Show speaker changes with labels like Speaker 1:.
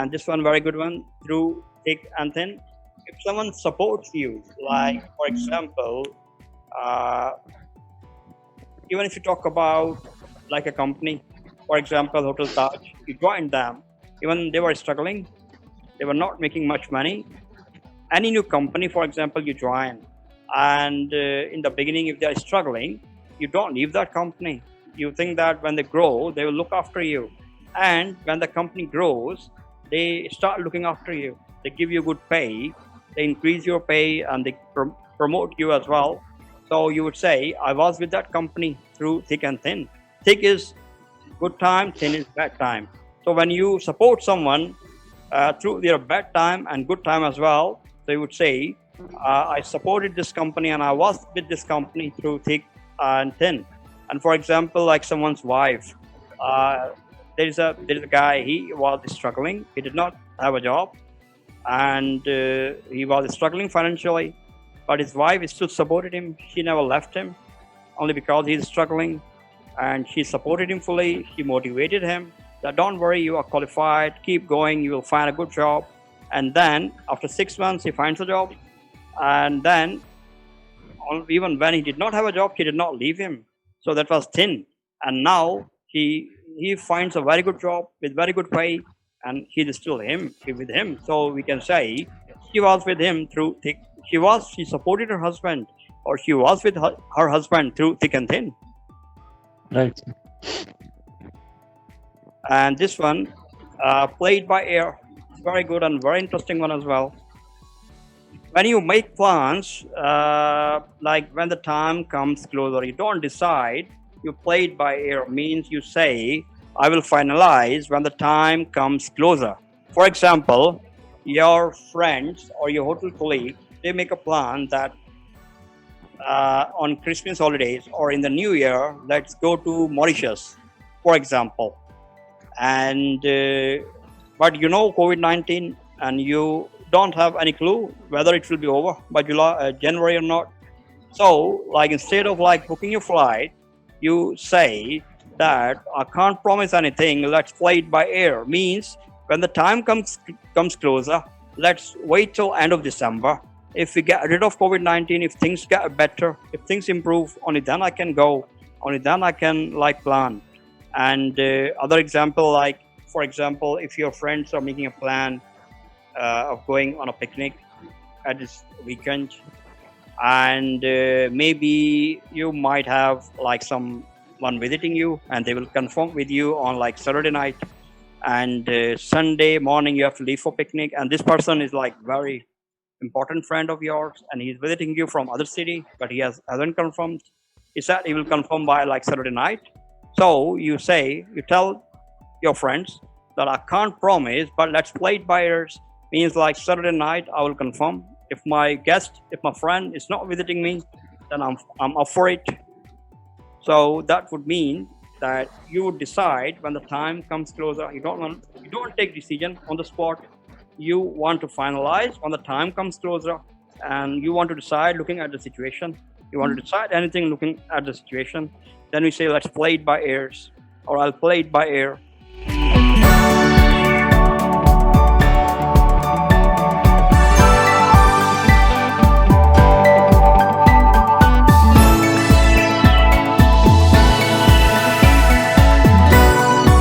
Speaker 1: And this one, very good one, through thick and thin. If someone supports you, like for example, uh, even if you talk about like a company, for example, Hotel Taj, you joined them, even they were struggling, they were not making much money. Any new company, for example, you join, and in the beginning, if they are struggling, you don't leave that company. You think that when they grow, they will look after you, and when the company grows, they start looking after you. They give you good pay, they increase your pay, and they promote you as well. So you would say, I was with that company through thick and thin. Thick is good time, thin is bad time. So when you support someone through their bad time and good time as well, they would say, I supported this company and I was with this company through thick and thin. And for example, like someone's wife, uh, there is a guy. He was struggling. He did not have a job, and he was struggling financially. But his wife still supported him. She never left him, only because he's struggling, and she supported him fully. She motivated him that don't worry, you are qualified. Keep going. You will find a good job. And then after 6 months, he finds a job, and then even when he did not have a job, she did not leave him. So that was thin. And now he finds a very good job with very good pay, and he is still with him. So we can say she was with him through thick. She supported her husband, or she was with her husband through thick and thin.
Speaker 2: Right.
Speaker 1: And this one, played by ear, is very good and very interesting one as well. When you make plans, like when the time comes closer, you don't decide. You play it by ear, means you say, I will finalize when the time comes closer. For example, your friends or your hotel colleague, they make a plan that on Christmas holidays or in the New Year, let's go to Mauritius, for example. And but you know COVID-19, and you don't have any clue whether it will be over by January or not. So, like instead of like booking your flight, you say that I can't promise anything. Let's fly it by air. Means when the time comes closer, let's wait till end of December. If we get rid of COVID-19, if things get better, if things improve, only then I can go. Only then I can like plan. And other example, like for example, if your friends are making a plan of going on a picnic at this weekend, and maybe you might have like someone visiting you, and they will confirm with you on like Saturday night, and Sunday morning you have to leave for picnic, and this person is like very important friend of yours, and he's visiting you from other city, but hasn't confirmed. He said he will confirm by like Saturday night. So you tell your friends that I can't promise, but let's play it by ears. Means like Saturday night I will confirm. If my friend is not visiting me, then I'm up for it. So that would mean that you would decide when the time comes closer. You don't take decision on the spot. You want to finalize when the time comes closer, and you want to decide looking at the situation. You want to decide anything looking at the situation. Then we say let's play it by ears, or I'll play it by ear.